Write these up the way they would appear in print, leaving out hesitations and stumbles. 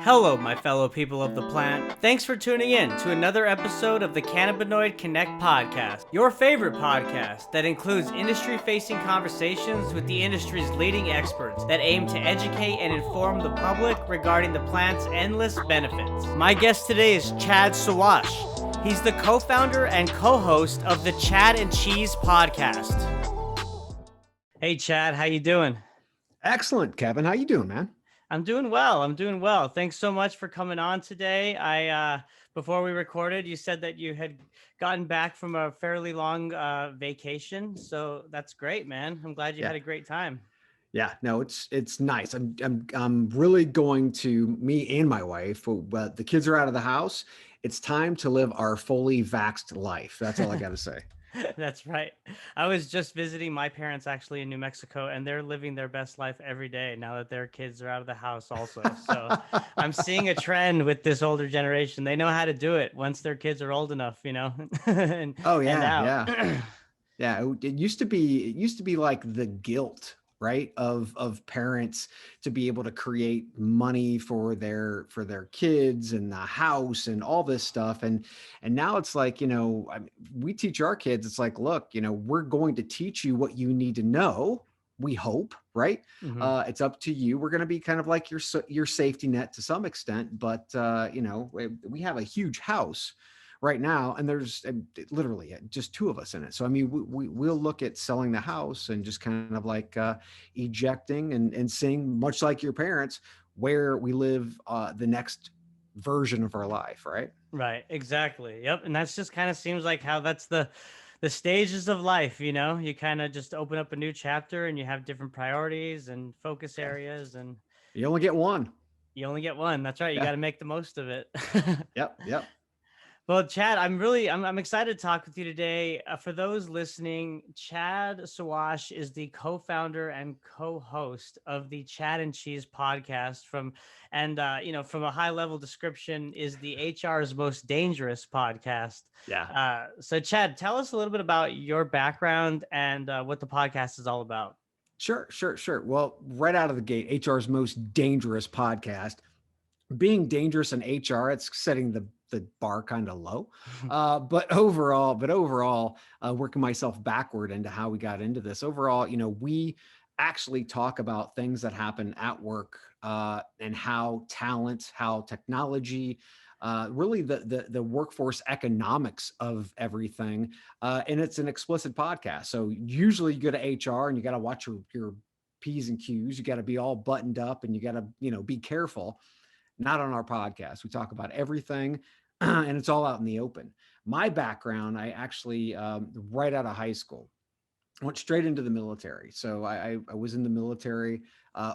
Hello, my fellow people of the plant. Thanks for tuning in to another episode of the Cannabinoid Connect podcast, your favorite podcast that includes industry-facing conversations with the industry's leading experts that aim to educate and inform the public regarding the plant's endless benefits. My guest today is Chad Sowash. He's the co-founder and co-host of the Chad and Cheese podcast. Hey, Chad, how you doing? Excellent, Kevin. How you doing, man? I'm doing well. Thanks so much for coming on today. Before we recorded, you said that you had gotten back from a fairly long vacation. So that's great, man. I'm glad you had a great time. Yeah, no, it's nice. I'm really going to, me and my wife, but the kids are out of the house. It's time to live our fully vaxxed life. That's all I got to say. That's right. I was just visiting my parents actually in New Mexico, and they're living their best life every day now that their kids are out of the house also. So I'm seeing a trend with this older generation. They know how to do it once their kids are old enough, and, Oh and yeah, out. yeah. Yeah, it used to be like the guilt, right, of parents to be able to create money for their kids and the house and all this stuff, and now it's like, we teach our kids, it's like, look, we're going to teach you what you need to know. We hope, right? Mm-hmm. It's up to you. We're going to be kind of like your safety net to some extent, but we have a huge house right now, and there's literally just two of us in it. So I mean, we'll look at selling the house and just kind of like ejecting and seeing, much like your parents, where we live the next version of our life, right? Right, exactly. Yep. And that's just kind of seems like how that's the stages of life, you kind of just open up a new chapter and you have different priorities and focus Yeah. areas, and You only get one. you only get one. That's right. You Yeah. got to make the most of it. Yep. Well, Chad, I'm excited to talk with you today. For those listening, Chad Sowash is the co-founder and co-host of the Chad and Cheese podcast. From a high-level description, is the HR's most dangerous podcast. Yeah. So, Chad, tell us a little bit about your background and what the podcast is all about. Sure. Well, right out of the gate, HR's most dangerous podcast. Being dangerous in HR, it's setting the bar kind of low. But overall, working myself backward into how we got into this. Overall, we actually talk about things that happen at work, and how talent, how technology, really the workforce economics of everything. And it's an explicit podcast. So usually you go to HR and you got to watch your P's and Q's. You got to be all buttoned up and you got to, be careful. Not on our podcast. We talk about everything and it's all out in the open. My background, I actually, right out of high school, went straight into the military. So I was in the military,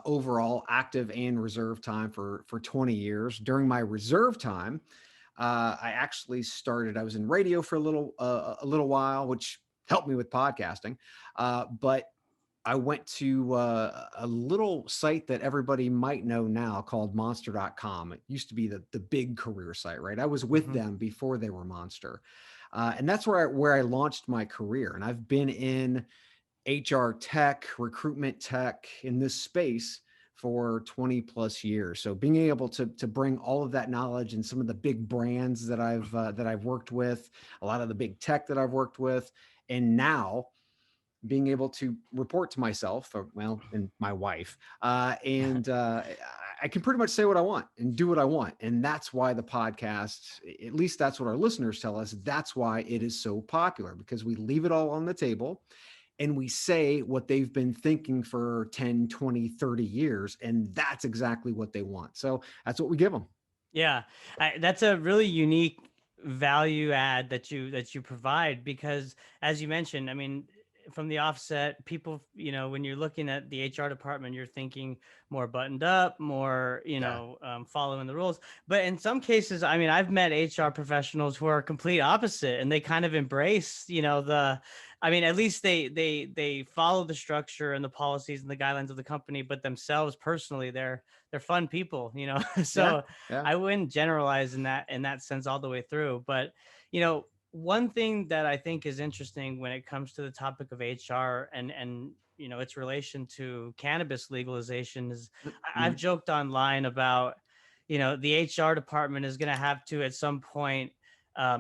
overall active and reserve time for 20 years. During my reserve time, I was in radio for a little while, which helped me with podcasting. But I went to a little site that everybody might know now called monster.com. It used to be the big career site, right? I was with them before they were Monster. And that's where I launched my career. And I've been in HR tech, recruitment tech in this space for 20 plus years. So being able to bring all of that knowledge and some of the big brands that I've worked with, a lot of the big tech that I've worked with, and now being able to report to myself, and my wife, and I can pretty much say what I want and do what I want. And that's why the podcast, at least that's what our listeners tell us, that's why it is so popular, because we leave it all on the table and we say what they've been thinking for 10, 20, 30 years. And that's exactly what they want. So that's what we give them. Yeah, that's a really unique value add that you provide, because as you mentioned, I mean, from the offset, people, when you're looking at the HR department, you're thinking more buttoned up, more, Yeah. following the rules. But in some cases, I mean, I've met HR professionals who are complete opposite, and they kind of embrace, at least they follow the structure and the policies and the guidelines of the company, but themselves personally, they're fun people, Yeah. so Yeah. I wouldn't generalize in that sense all the way through. But one thing that I think is interesting when it comes to the topic of HR and its relation to cannabis legalization is, I've Mhm. joked online about the HR department is going to have to at some point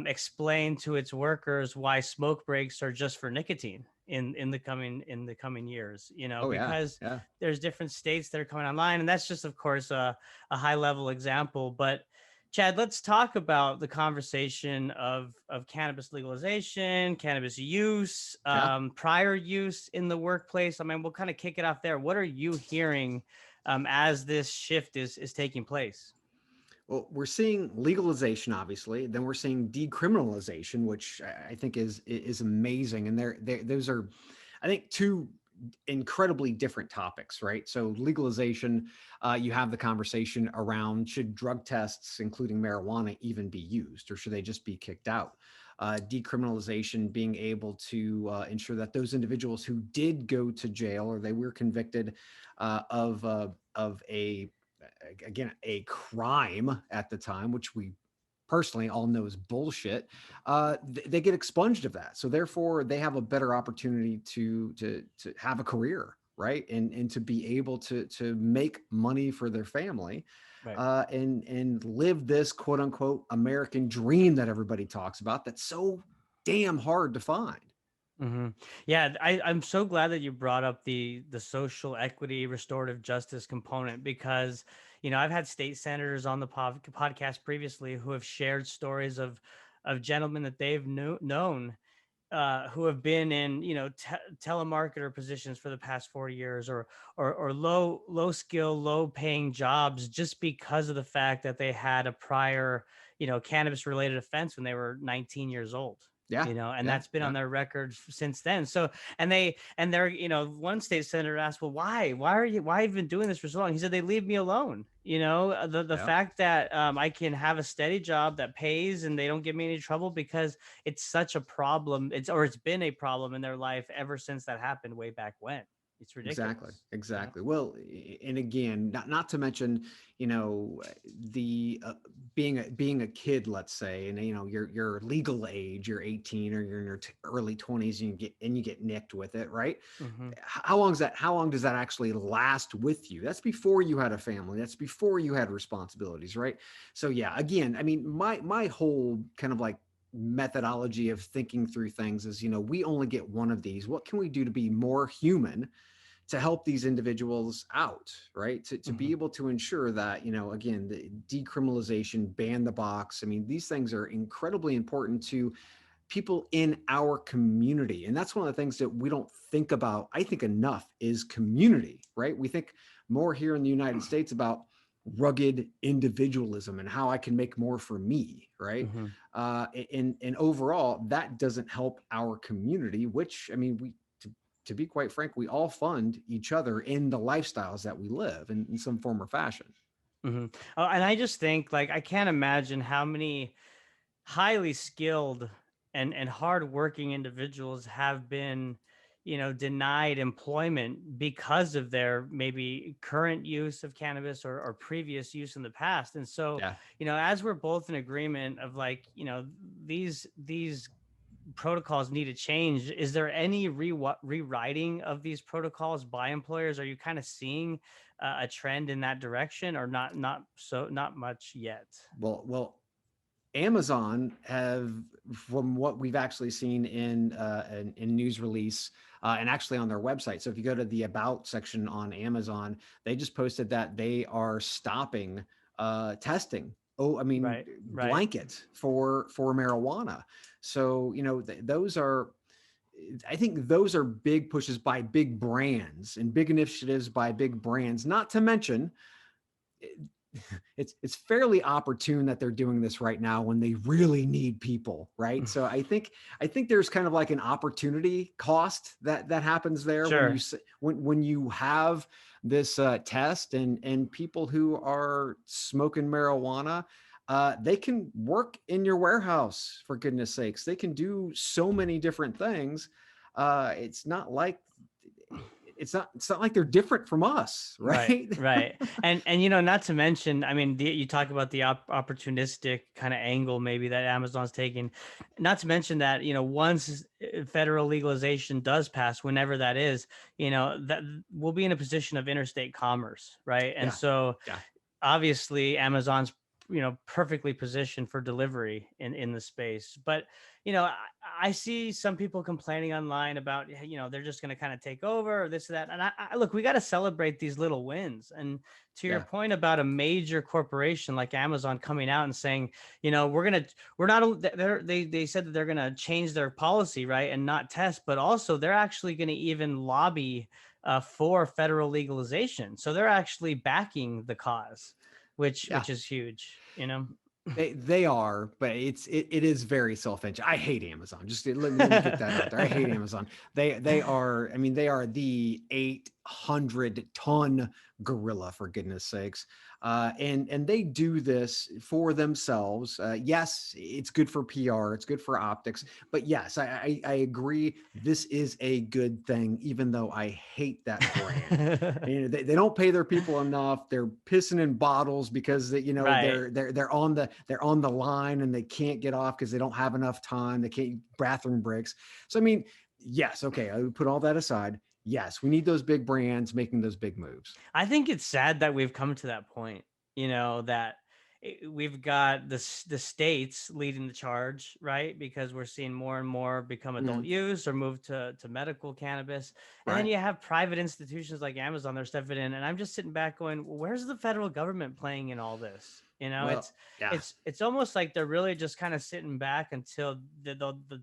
explain to its workers why smoke breaks are just for nicotine in the coming years, Oh yeah, because yeah, there's different states that are coming online, and that's just, of course, a high level example. But Chad, let's talk about the conversation of cannabis legalization, cannabis use, yeah. prior use in the workplace. I mean, we'll kind of kick it off there. What are you hearing as this shift is taking place? Well, we're seeing legalization, obviously. Then we're seeing decriminalization, which I think is amazing. And those are, I think, two incredibly different topics, right? So legalization, you have the conversation around should drug tests, including marijuana, even be used, or should they just be kicked out? Decriminalization, being able to ensure that those individuals who did go to jail or they were convicted of a again a crime at the time, which we personally all know is bullshit, they get expunged of that. So therefore, they have a better opportunity to have a career, right, and to be able to make money for their family, Right. and live this quote unquote American dream that everybody talks about. That's so damn hard to find. Hmm. Yeah, I'm so glad that you brought up the social equity, restorative justice component, because I've had state senators on the podcast previously who have shared stories of gentlemen that they've known, who have been in telemarketer positions for the past 4 years, or low skill, low paying jobs, just because of the fact that they had a prior cannabis related offense when they were 19 years old. Yeah, And yeah, that's been on yeah. their record since then. So, and they're one state senator asked, well, why have you been doing this for so long? He said, they leave me alone. The Yeah. fact that I can have a steady job that pays and they don't give me any trouble, because it's such a problem. It's been a problem in their life ever since that happened way back when. It's Exactly, ridiculous. exactly. Well, and again, not to mention, you know, the being a kid, let's say, and you're legal age, you're 18 or you're in your early 20s, and you get nicked with it, right? Hmm. How long does that actually last with you? That's before you had a family. That's before you had responsibilities, right? So yeah, again, I mean, my whole kind of like methodology of thinking through things is, we only get one of these. What can we do to be more human, to help these individuals out, right? To be Hmm. able to ensure that, again, the decriminalization, ban the box. I mean, these things are incredibly important to people in our community. And that's one of the things that we don't think about, I think, enough is community, right? We think more here in the United States about rugged individualism and how I can make more for me, right? Hmm. And overall, that doesn't help our community, which, I mean, to be quite frank, we all fund each other in the lifestyles that we live in some form or fashion. Hmm. Oh, and I just think, like, I can't imagine how many highly skilled and hardworking individuals have been denied employment because of their maybe current use of cannabis, or previous use in the past. And so, Yeah. as we're both in agreement of, like, these protocols need to change, is there any rewriting of these protocols by employers? Are you kind of seeing a trend in that direction, or not much yet? Well, Amazon have, from what we've actually seen in news release, and actually on their website. So if you go to the about section on Amazon, they just posted that they are stopping testing. Oh, I mean, Right, right. blanket for marijuana. So those are, I think those are big pushes by big brands and big initiatives by big brands. Not to mention, it's fairly opportune that they're doing this right now when they really need people, right? So I think there's kind of like an opportunity cost that happens there when Sure. when you have this test, and people who are smoking marijuana, they can work in your warehouse, for goodness sakes. They can do so many different things. It's not like it's not like they're different from us, Right, right? right. And not to mention, I mean, you talk about the opportunistic kind of angle maybe that Amazon's taking. Not to mention that, once federal legalization does pass, whenever that is, that we'll be in a position of interstate commerce, right? And Yeah, so yeah. obviously Amazon's, perfectly positioned for delivery in the space. But, I see some people complaining online about, they're just going to kind of take over or this or that. And I look, we got to celebrate these little wins. And to your Yeah. point about a major corporation like Amazon coming out and saying, we're not, they said that they're going to change their policy, right, and not test, but also they're actually going to even lobby for federal legalization. So they're actually backing the cause, which Yeah. is huge. They are, but it is very self-interest. I hate Amazon. Just let me get that out there. I hate Amazon. They are, I mean, they are the 800-ton gorilla, for goodness sakes. And they do this for themselves. Yes, it's good for PR, it's good for optics, but yes, I agree. This is a good thing, even though I hate that brand. They don't pay their people enough. They're pissing in bottles because Right. they're on the line and they can't get off because they don't have enough time. They can't bathroom breaks. So I mean, yes, okay, I would put all that aside. Yes, we need those big brands making those big moves. I think it's sad that we've come to that point, that we've got the states leading the charge, right? Because we're seeing more and more become adult Mhm. use or move to medical cannabis. And then Right. you have private institutions like Amazon, they're stepping in. And I'm just sitting back going, well, where's the federal government playing in all this? Well, yeah. It's almost like they're really just kind of sitting back until the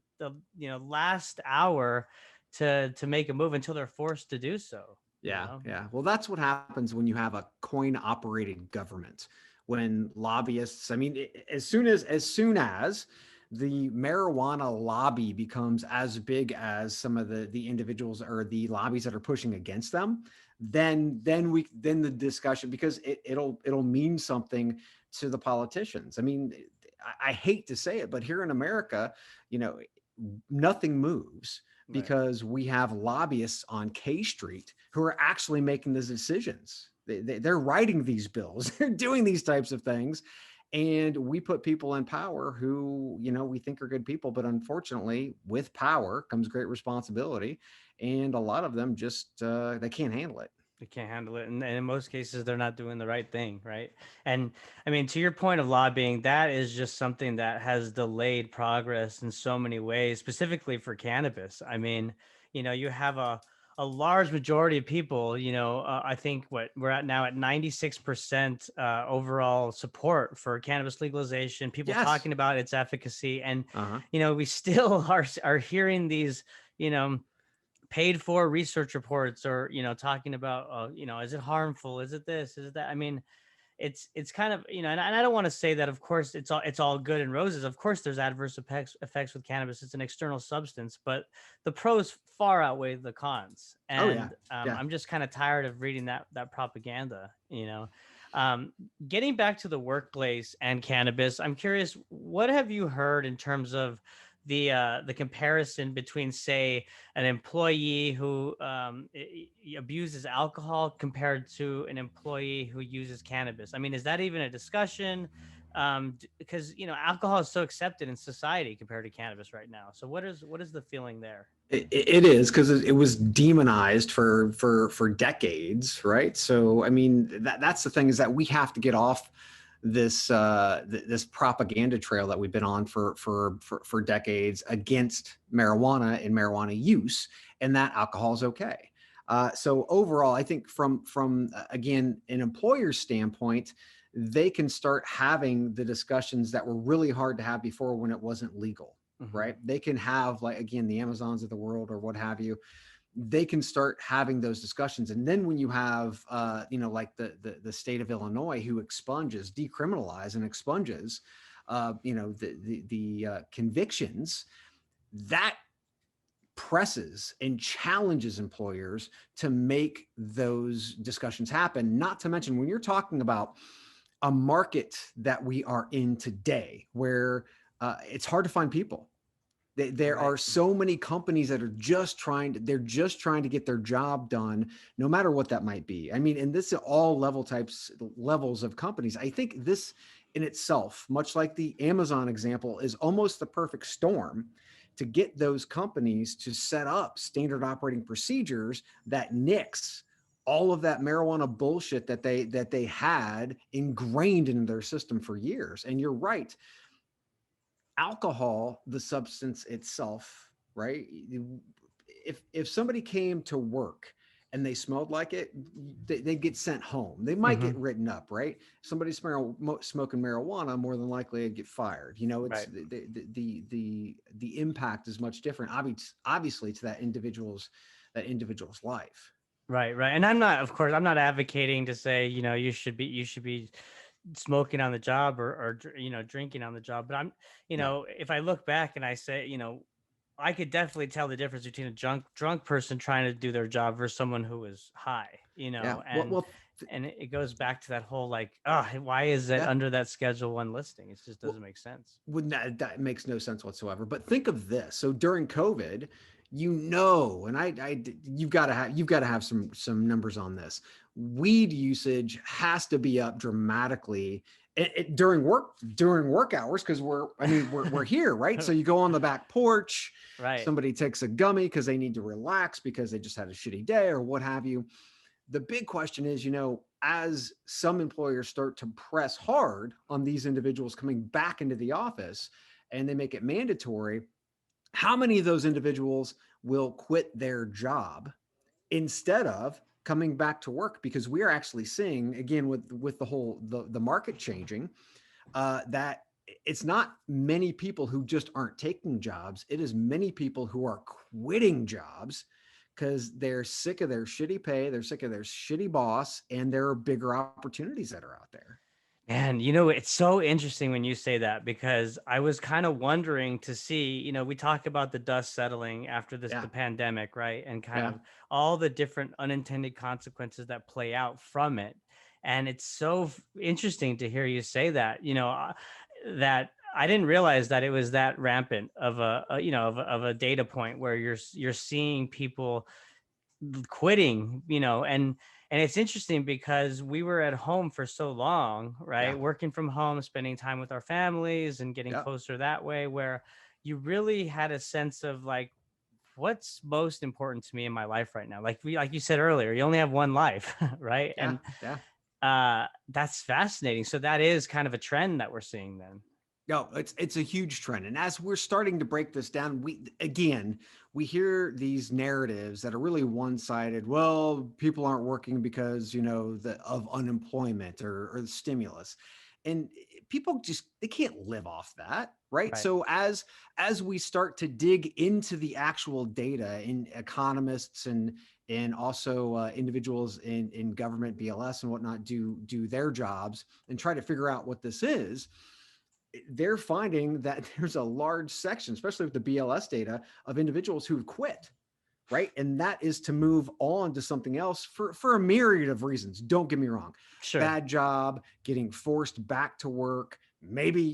last hour to make a move until they're forced to do so, you Yeah, know? yeah. Well, that's what happens when you have a coin operated government. When lobbyists, I mean, as soon as the marijuana lobby becomes as big as some of the individuals or the lobbies that are pushing against them, then the discussion, because it'll mean something to the politicians. I mean, I hate to say it, but here in America, you know, nothing moves Right. because we have lobbyists on K Street who are actually making the decisions. They're writing these bills, they're doing these types of things. And we put people in power who, we think are good people. But unfortunately, with power comes great responsibility. And a lot of them just, they can't handle it. They can't handle it, and in most cases they're not doing the right thing, right? And I mean, to your point of lobbying, that is just something that has delayed progress in so many ways, specifically for cannabis. I mean, you have a large majority of people, I think what we're at now at 96% overall support for cannabis legalization, people Yes. talking about its efficacy. And Uh huh. we still are hearing these, you know paid for research reports, or talking about, is it harmful, is it this, is it that. I mean, it's kind of, and I don't want to say that of course it's all good and roses. Of course there's adverse effects with cannabis. It's an external substance, but the pros far outweigh the cons. Oh, yeah. And Yeah. I'm just kind of tired of reading that propaganda. um, Getting back to the workplace and cannabis, I'm curious, what have you heard in terms of the comparison between, say, an employee who abuses alcohol compared to an employee who uses cannabis? I mean, is that even a discussion? Because alcohol is so accepted in society compared to cannabis right now. So what is the feeling there? It is because it was demonized for decades, right? So I mean, that's the thing, is that we have to get off this propaganda trail that we've been on for decades against marijuana and marijuana use, and that alcohol is okay. So overall, I think from again an employer's standpoint, they can start having the discussions that were really hard to have before when it wasn't legal, Hmm. right? They can have, like, again, the Amazons of the world or what have you. They can start having those discussions. And then when you have, like the state of Illinois, who decriminalize and expunges, the convictions, that presses and challenges employers to make those discussions happen. Not to mention, when you're talking about a market that we are in today, where it's hard to find people. There Right. are so many companies that are they're just trying to get their job done, no matter what that might be. I mean, and this is all levels of companies. I think this in itself, much like the Amazon example, is almost the perfect storm to get those companies to set up standard operating procedures that nix all of that marijuana bullshit that they had ingrained in their system for years. And you're right, alcohol, the substance itself, right? If somebody came to work and they smelled like it, they get sent home. They might Mm-hmm. get written up, right? Somebody smoking marijuana, more than likely to get fired. It's Right. the impact is much different, obviously, to that individual's life. Right, right. And I'm not, of course, I'm not advocating to say, you should be smoking on the job or drinking on the job. But Yeah, if I look back and I say, I could definitely tell the difference between a drunk person trying to do their job versus someone who is high, yeah. Well, and well, it goes back to that whole like, oh, why is it yeah. under that Schedule 1 listing? It just Well, doesn't make sense. wouldn't that makes no sense whatsoever. But think of this. So during COVID, and you've got to have some numbers on this. Weed usage has to be up dramatically during work hours, because we're here, right? So you go on the back porch, Right. somebody takes a gummy because they need to relax because they just had a shitty day or what have you. The big question is, as some employers start to press hard on these individuals coming back into the office and they make it mandatory, how many of those individuals will quit their job instead of coming back to work? Because we are actually seeing, again, with the market changing, that it's not many people who just aren't taking jobs. It is many people who are quitting jobs because they're sick of their shitty pay, they're sick of their shitty boss, and there are bigger opportunities that are out there. And it's so interesting when you say that, because I was kind of wondering to see, we talk about the dust settling after the Yeah, pandemic, right? And kind yeah, of all the different unintended consequences that play out from it. And it's so interesting to hear you say that, that I didn't realize that it was that rampant of a data point where you're seeing people quitting, and it's interesting because we were at home for so long, yeah, right? Working from home, spending time with our families and getting yeah, closer that way, where you really had a sense of like, what's most important to me in my life right now? Like you said earlier, you only have one life, right? yeah, And yeah. that's fascinating. So that is kind of a trend that we're seeing then. No, it's a huge trend. And as we're starting to break this down, we hear these narratives that are really one-sided. Well, people aren't working because, of unemployment or the stimulus. And people just they can't live off that, right? Right. So as we start to dig into the actual data, in economists and also individuals in government, BLS and whatnot, do their jobs and try to figure out what this is, they're finding that there's a large section, especially with the BLS data, of individuals who've quit, right? And that is to move on to something else for a myriad of reasons. Don't get me wrong. Sure. Bad job, getting forced back to work. Maybe,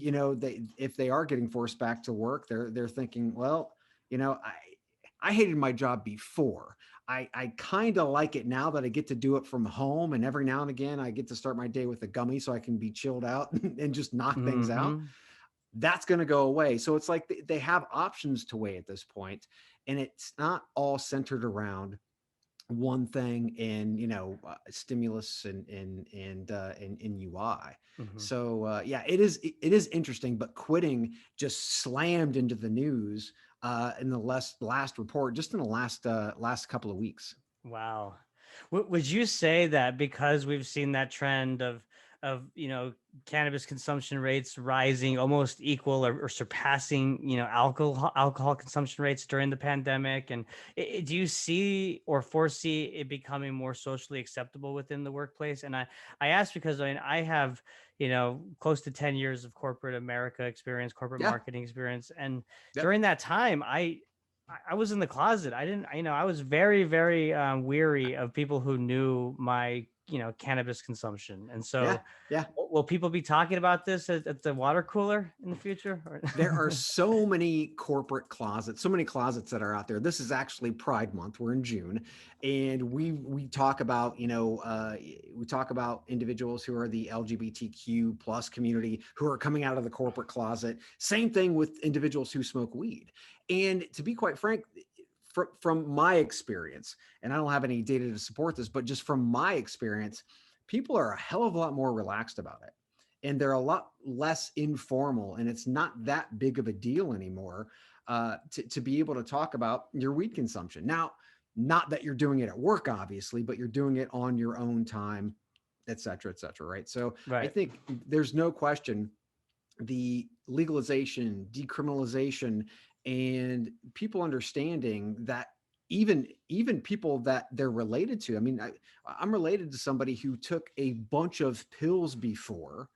if they are getting forced back to work, they're thinking, well, I hated my job before. I kind of like it now that I get to do it from home. And every now and again, I get to start my day with a gummy so I can be chilled out and just knock things out. Hmm. That's going to go away. So it's like they have options to weigh at this point, and it's not all centered around one thing in stimulus and UI. Hmm. So yeah, it is interesting. But quitting just slammed into the news in the last report, just in the last couple of weeks. Wow. Would you say that because we've seen that trend of cannabis consumption rates rising almost equal or surpassing alcohol consumption rates during the pandemic, and do you see or foresee it becoming more socially acceptable within the workplace? And I ask because I have close to 10 years of corporate America experience, corporate Yeah. marketing experience, and Yep. during that time I was in the closet. I didn't, I was very, very weary of people who knew my, cannabis consumption. And Yeah. so, Yeah. will people be talking about this at the water cooler in the future? There are so many corporate closets, so many closets that are out there. This is actually Pride Month. We're in June, and we talk about we talk about individuals who are the LGBTQ plus community who are coming out of the corporate closet. Same thing with individuals who smoke weed. And to be quite frank, from my experience, and I don't have any data to support this, but just from my experience, people are a hell of a lot more relaxed about it, and they're a lot less informal, and it's not that big of a deal anymore to be able to talk about your weed consumption. Now, not that you're doing it at work, obviously, but you're doing it on your own time, et cetera, et cetera. Right. So I Right. think there's no question the legalization, decriminalization, and people understanding that even people that they're related to. I mean, I'm related to somebody who took a bunch of pills before,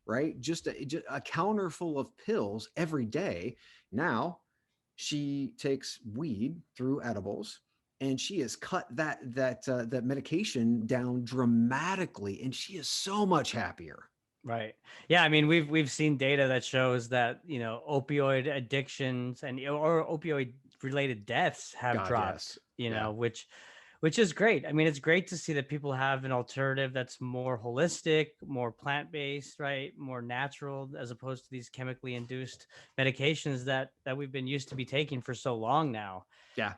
right? Just a counter full of pills every day. Now she takes weed through edibles, and she has cut that medication down dramatically, and she is so much happier. Right. Yeah. I mean, we've seen data that shows that, opioid addictions and or opioid related deaths have God, dropped, yes. Yeah. which is great. I mean, it's great to see that people have an alternative that's more holistic, more plant-based, right? More natural, as opposed to these chemically induced medications that we've been used to be taking for so long now. Yeah.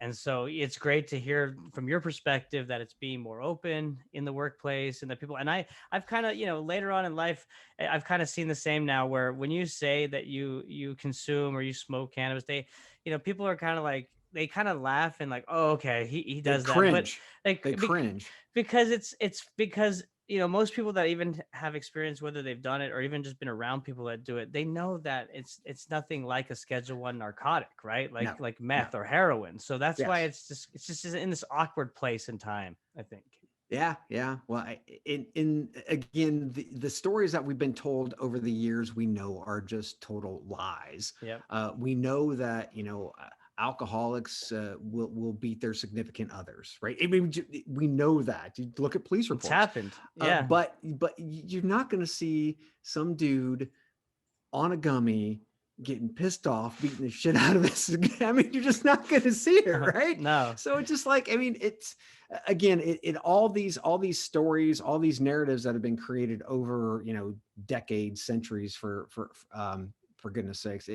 And so it's great to hear from your perspective that it's being more open in the workplace, and that people, and I've kind of, later on in life, I've kind of seen the same now, where when you say that you consume or you smoke cannabis, people are kind of like, they kind of laugh and like, oh, okay, he They does that. But cringe. like, They cringe. because it's because, most people that even have experience, whether they've done it or even just been around people that do it, they know that it's nothing like a Schedule One narcotic, right? No. Like No. meth or heroin. So that's why Yes. it's just in this awkward place in time, I think. Yeah, yeah. Well, in again, the stories that we've been told over the years, we know are just total lies. Yep. We know that alcoholics will beat their significant others, right? I mean, we know that. You look at police It's reports, happened. Yeah. but you're not going to see some dude on a gummy getting pissed off, beating the shit out of this. I mean, you're just not going to see it, right? No. So it's just like, I mean, it's again, it all these stories, all these narratives that have been created over decades, centuries, for goodness sakes,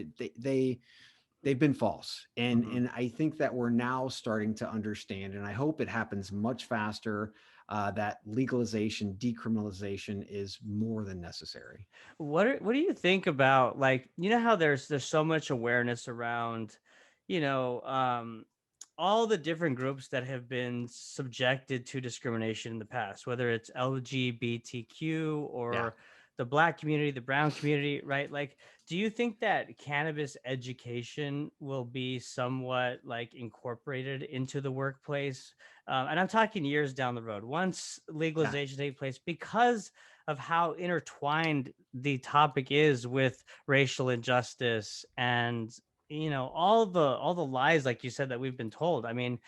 they've been false, and Mhm. and I think that we're now starting to understand, and I hope it happens much faster. That legalization, decriminalization is more than necessary. What do you think about, like, how there's so much awareness around, you know, um all the different groups that have been subjected to discrimination in the past, whether it's LGBTQ Yeah. or the Black community, the brown community, right? Like, do you think that cannabis education will be somewhat like incorporated into the workplace? And I'm talking years down the road, once Yeah. legalization takes place, because of how intertwined the topic is with racial injustice and, all the lies, like you said, that we've been told. I mean,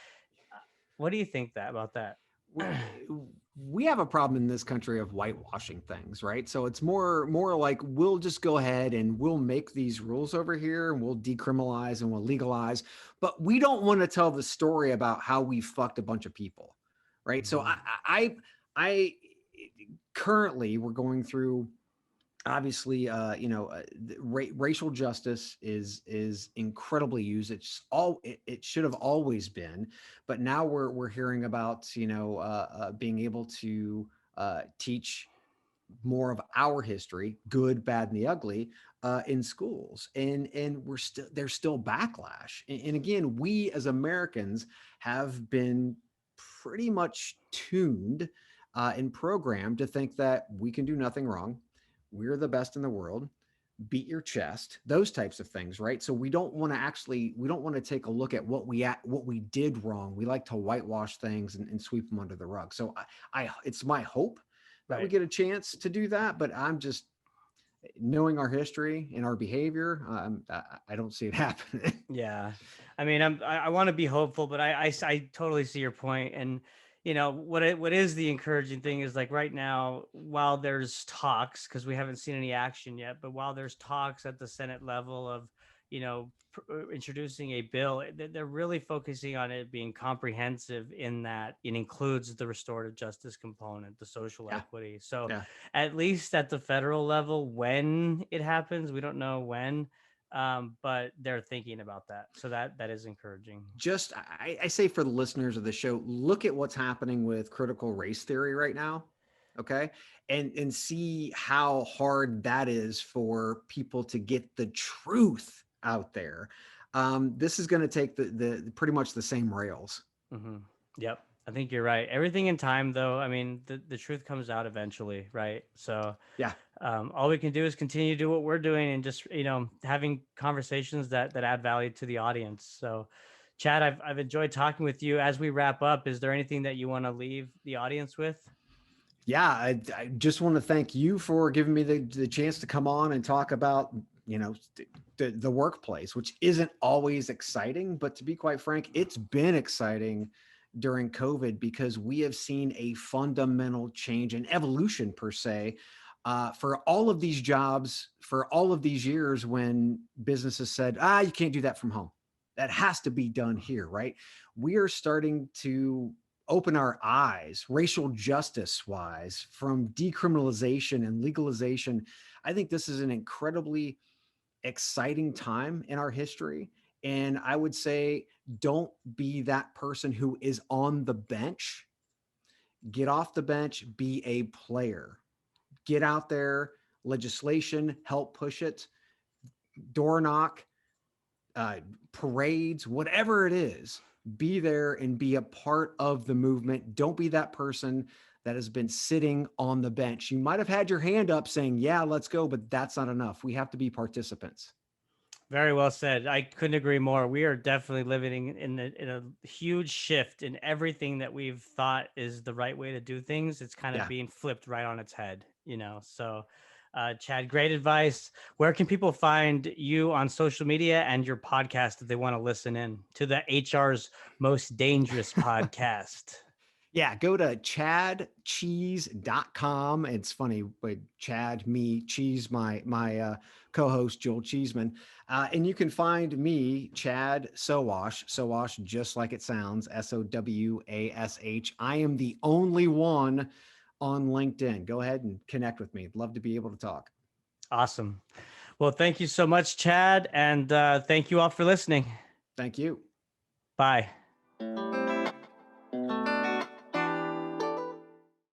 uh, what do you think that about that? we, we have a problem in this country of whitewashing things, right? So it's more like we'll just go ahead and we'll make these rules over here and we'll decriminalize and we'll legalize, but we don't want to tell the story about how we fucked a bunch of people, right? So Mhm. I currently we're going through obviously racial justice is incredibly used. It should have always been, but now we're hearing about being able to teach more of our history, good, bad, and the ugly, in schools, and there's still backlash, and again, we as Americans have been pretty much tuned and programmed to think that we can do nothing wrong, we're the best in the world, beat your chest, those types of things, right? So we don't want to take a look at what we did wrong. We like to whitewash things and sweep them under the rug. So it's my hope that we Right. get a chance to do that, but I'm just knowing our history and our behavior, I don't see it happening. Yeah. I mean, I want to be hopeful, but I totally see your point. And, what is the encouraging thing is, like, right now, while there's talks, because we haven't seen any action yet, but while there's talks at the Senate level of, introducing a bill, they're really focusing on it being comprehensive, in that it includes the restorative justice component, the social Yeah, equity. So yeah, at least at the federal level, when it happens, we don't know when, but they're thinking about that. So that is encouraging. Just I say for the listeners of the show, look at what's happening with critical race theory right now, okay, and see how hard that is for people to get the truth out there. This is going to take the pretty much the same rails. Mm-hmm. Yep. I think you're right. Everything in time, though. I mean, the truth comes out eventually, right? So Yeah. all we can do is continue to do what we're doing and just, having conversations that add value to the audience. So, Chad, I've enjoyed talking with you. As we wrap up, is there anything that you want to leave the audience with? Yeah, I just want to thank you for giving me the chance to come on and talk about, the workplace, which isn't always exciting, but to be quite frank, it's been exciting during COVID because we have seen a fundamental change and evolution per se, for all of these jobs for all of these years when businesses said, you can't do that from home. That has to be done here, right? We are starting to open our eyes racial justice wise from decriminalization and legalization. I think this is an incredibly exciting time in our history. And I would say, don't be that person who is on the bench. Get off the bench, be a player. Get out there, legislation, help push it, door knock, uh, parades, whatever it is, be there and be a part of the movement. Don't be that person that has been sitting on the bench. You might have had your hand up saying, yeah, let's go, but that's not enough. We have to be participants. Very well said. I couldn't agree more. We are definitely living in a huge shift in everything that we've thought is the right way to do things. It's kind of Yeah. being flipped right on its head, So, Chad, great advice. Where can people find you on social media and your podcast if they want to listen in to the HR's Most Dangerous podcast? Yeah, go to chadcheese.com. It's funny, but Chad, me, Cheese, my co-host Joel Cheeseman. And you can find me, Chad Sowash, Sowash, just like it sounds, Sowash. I am the only one on LinkedIn. Go ahead and connect with me. Love to be able to talk. Awesome. Well, thank you so much, Chad. And thank you all for listening. Thank you. Bye.